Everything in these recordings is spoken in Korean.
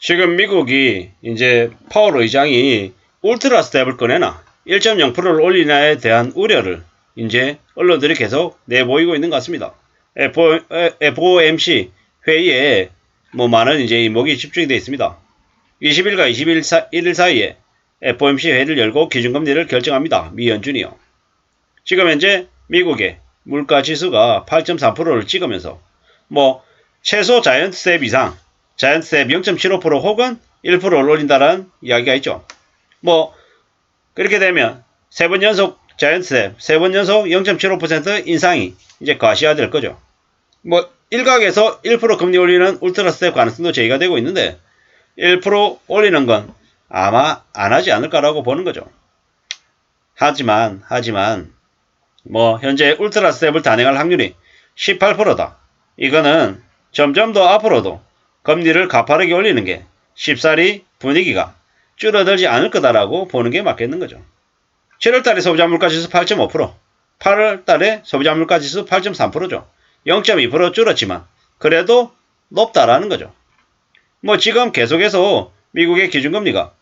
지금 미국이 이제 파월 의장이 울트라 스텝을 꺼내나 1.0%를 올리나에 대한 우려를 이제 언론들이 계속 내보이고 있는 것 같습니다. FOMC 회의에 많은 이제 이목이 집중이 되어 있습니다. 20일과 21일 사이에 FOMC 회의를 열고 기준금리를 결정합니다. 미 연준이요. 지금 현재 미국의 물가 지수가 8.3%를 찍으면서 최소 자이언트 스텝 이상, 자이언트 스텝 0.75% 혹은 1%를 올린다라는 이야기가 있죠. 그렇게 되면 세 번 연속 자이언트 스텝, 세 번 연속 0.75% 인상이 이제 과시화될 거죠. 일각에서 1% 금리 올리는 울트라 스텝 가능성도 제기가 되고 있는데 1% 올리는 건 아마 안 하지 않을까라고 보는 거죠. 하지만 현재 울트라 스텝을 단행할 확률이 18%다. 이거는 점점 더 앞으로도 금리를 가파르게 올리는 게 쉽사리 분위기가 줄어들지 않을 거다라고 보는 게 맞겠는 거죠. 7월달에 소비자 물가지수 8.5%, 8월달에 소비자 물가지수 8.3%죠. 0.2% 줄었지만 그래도 높다라는 거죠. 지금 계속해서 미국의 기준금리가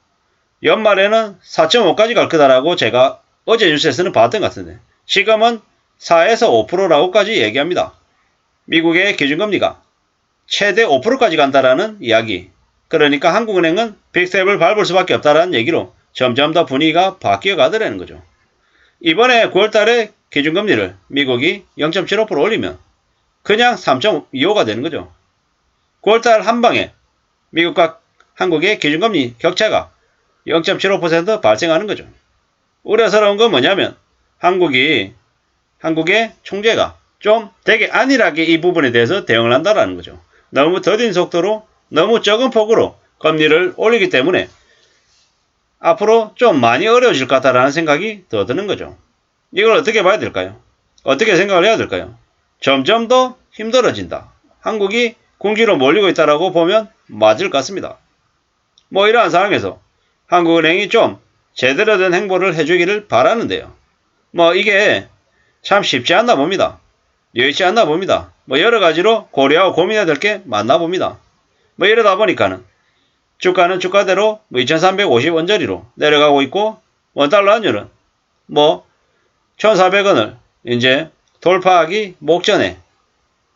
연말에는 4.5까지 갈 거다라고 제가 어제 뉴스에서는 봤던 것 같은데 지금은 4에서 5%라고까지 얘기합니다. 미국의 기준금리가 최대 5%까지 간다라는 이야기. 그러니까 한국은행은 빅스텝을 밟을 수밖에 없다라는 얘기로 점점 더 분위기가 바뀌어 가더라는 거죠. 이번에 9월달에 기준금리를 미국이 0.75% 올리면 그냥 3.25가 되는 거죠. 9월달 한방에 미국과 한국의 기준금리 격차가 0.75% 발생하는 거죠. 우려스러운 건 뭐냐면 한국의 총재가 좀 되게 안일하게 이 부분에 대해서 대응을 한다라는 거죠. 너무 더딘 속도로 너무 적은 폭으로 금리를 올리기 때문에 앞으로 좀 많이 어려워질 것 같다라는 생각이 더 드는 거죠. 이걸 어떻게 봐야 될까요? 어떻게 생각을 해야 될까요? 점점 더 힘들어진다. 한국이 궁지로 몰리고 있다라고 보면 맞을 것 같습니다. 이러한 상황에서 한국은행이 좀 제대로 된 행보를 해주기를 바라는데요. 이게 참 쉽지 않나 봅니다. 여의치 않나 봅니다. 여러 가지로 고려하고 고민해야 될 게 많나 봅니다. 이러다 보니까는 주가는 주가대로 2350원저리로 내려가고 있고 원달러 환율은 1400원을 이제 돌파하기 목전에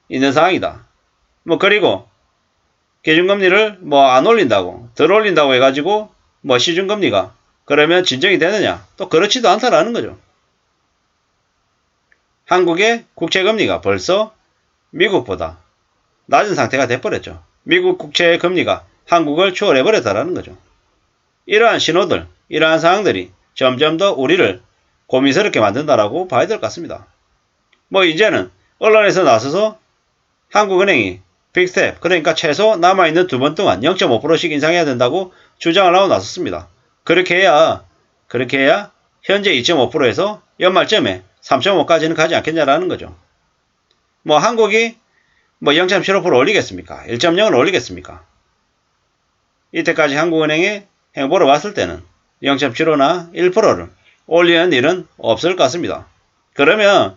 있는 상황이다. 그리고 기준금리를 안 올린다고 덜 올린다고 해가지고 시중금리가 그러면 진정이 되느냐? 또 그렇지도 않다라는 거죠. 한국의 국채금리가 벌써 미국보다 낮은 상태가 돼버렸죠. 미국 국채 금리가 한국을 초월해버렸다라는 거죠. 이러한 신호들, 이러한 상황들이 점점 더 우리를 고민스럽게 만든다라고 봐야 될 것 같습니다. 이제는 언론에서 나서서 한국은행이 빅스텝, 그러니까 최소 남아있는 2번 동안 0.5%씩 인상해야 된다고 주장을 하고 나섰습니다. 그렇게 해야 현재 2.5%에서 연말쯤에 3.5까지는 가지 않겠냐라는 거죠. 한국이 0.75% 올리겠습니까? 1.0을 올리겠습니까? 이때까지 한국은행의 행보를 봤을 때는 0.75나 1%를 올리는 일은 없을 것 같습니다. 그러면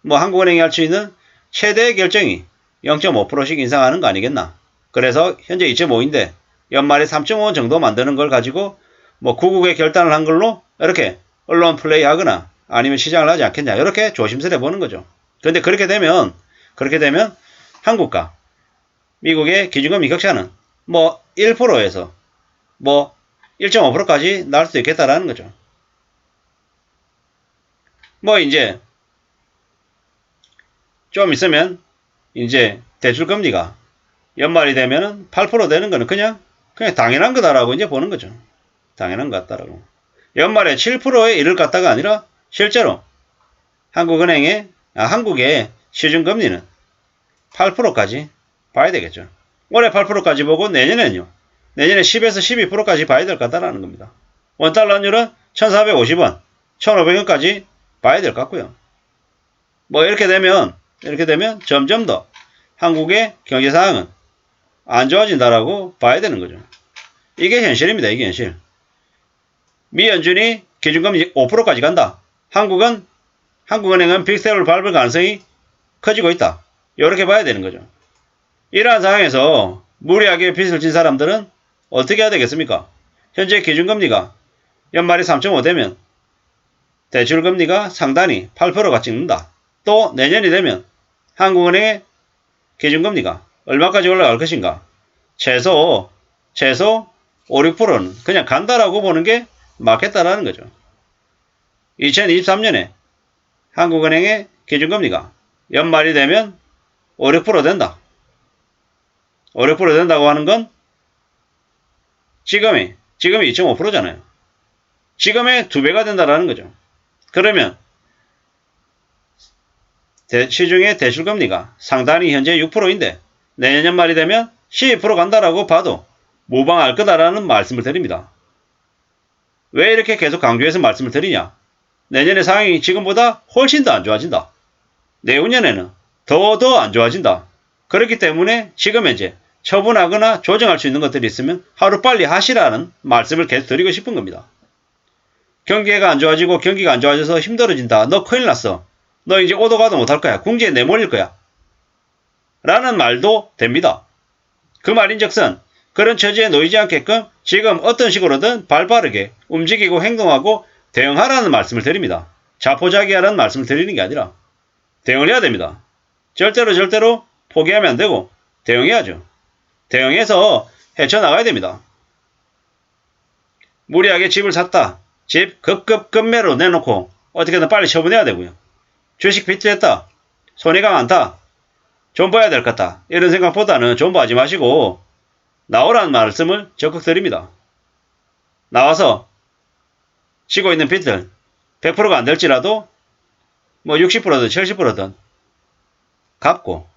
한국은행이 할 수 있는 최대의 결정이 0.5%씩 인상하는 거 아니겠나? 그래서 현재 2.5인데 연말에 3.5 정도 만드는 걸 가지고 구국의 결단을 한 걸로 이렇게 언론 플레이하거나 아니면 시장을 하지 않겠냐, 이렇게 조심스레 보는 거죠. 그런데 그렇게 되면 한국과 미국의 기준금리 격차는 1%에서 1.5%까지 날 수도 있겠다라는 거죠. 이제 좀 있으면 이제 대출금리가 연말이 되면은 8% 되는 거는 그냥 당연한 거다라고 이제 보는 거죠. 당연한 것 같다라고. 연말에 7%에 이를 갖다가 아니라 실제로 한국의 시중금리는 8%까지 봐야 되겠죠. 올해 8%까지 보고 내년에 10에서 12%까지 봐야 될 것 같다라는 겁니다. 원달러 환율은 1450원, 1500원까지 봐야 될 것 같고요. 이렇게 되면 점점 더 한국의 경제 상황은 안 좋아진다라고 봐야 되는 거죠. 이게 현실입니다. 이게 현실. 미 연준이 기준금리 5%까지 간다. 한국은행은 빅스텝을 밟을 가능성이 커지고 있다. 이렇게 봐야 되는 거죠. 이러한 상황에서 무리하게 빚을 진 사람들은 어떻게 해야 되겠습니까? 현재 기준금리가 연말이 3.5 되면 대출금리가 상단이 8%가 찍는다. 또 내년이 되면 한국은행의 기준금리가 얼마까지 올라갈 것인가? 최소 5, 6%는 그냥 간다라고 보는 게 맞겠다라는 거죠. 2023년에 한국은행의 기준금리가 연말이 되면 5, 6% 된다. 5, 6% 된다고 하는 건 지금이 2.5%잖아요. 지금의 2배가 된다라는 거죠. 그러면 시중의 대출금리가 상단이 현재 6%인데 내년 연말이 되면 12% 간다라고 봐도 무방할 거다라는 말씀을 드립니다. 왜 이렇게 계속 강조해서 말씀을 드리냐? 내년의 상황이 지금보다 훨씬 더 안 좋아진다. 내후년에는 더 안 좋아진다. 그렇기 때문에 지금 현재 처분하거나 조정할 수 있는 것들이 있으면 하루빨리 하시라는 말씀을 계속 드리고 싶은 겁니다. 경기가 안 좋아지고 경기가 안 좋아져서 힘들어진다. 너 큰일 났어. 너 이제 오도 가도 못할 거야. 궁지에 내몰릴 거야. 라는 말도 됩니다. 그 말인즉슨 그런 처지에 놓이지 않게끔 지금 어떤 식으로든 발빠르게 움직이고 행동하고 대응하라는 말씀을 드립니다. 자포자기하라는 말씀을 드리는 게 아니라 대응을 해야 됩니다. 절대로 포기하면 안 되고 대응해야죠. 대응해서 헤쳐나가야 됩니다. 무리하게 집을 샀다. 집 급매로 내놓고 어떻게든 빨리 처분해야 되고요. 주식 비트했다. 손해가 많다. 존버해야 될 것 같다. 이런 생각보다는 존버하지 마시고 나오라는 말씀을 적극 드립니다. 나와서 치고 있는 빚들 100%가 안 될지라도 60%든 70%든 갚고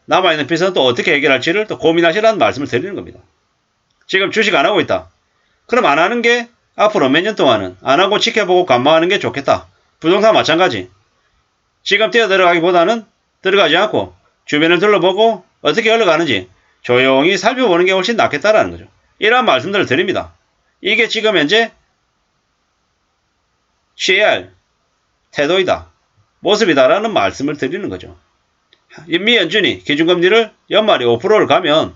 남아있는 빚은 또 어떻게 해결할지를 또 고민하시라는 말씀을 드리는 겁니다. 지금 주식 안 하고 있다. 그럼 안 하는 게 앞으로 몇 년 동안은 안 하고 지켜보고 관망하는 게 좋겠다. 부동산 마찬가지. 지금 뛰어 들어가기보다는 들어가지 않고 주변을 둘러보고 어떻게 흘러가는지 조용히 살펴보는 게 훨씬 낫겠다라는 거죠. 이러한 말씀들을 드립니다. 이게 지금 현재 취해야 할 태도이다. 모습이다라는 말씀을 드리는 거죠. 미연준이 기준금리를 연말에 5%를 가면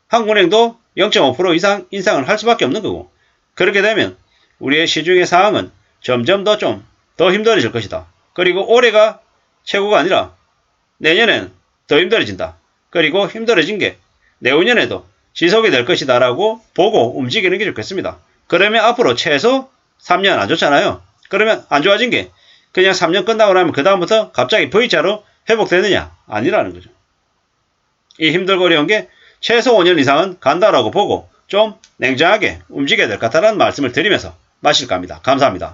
한국은행도 0.5% 이상 인상을 할 수밖에 없는 거고 그렇게 되면 우리의 시중의 상황은 점점 더 힘들어질 것이다. 그리고 올해가 최고가 아니라 내년엔 더 힘들어진다. 그리고 힘들어진 게 내후년에도 지속이 될 것이다 라고 보고 움직이는 게 좋겠습니다. 그러면 앞으로 최소 3년 안 좋잖아요. 그러면 안 좋아진 게 그냥 3년 끝나고 나면 그 다음부터 갑자기 V자로 회복되느냐? 아니라는 거죠. 이 힘들고 어려운 게 최소 5년 이상은 간다라고 보고 좀 냉정하게 움직여야 될 것 같다는 말씀을 드리면서 마실까 합니다. 감사합니다.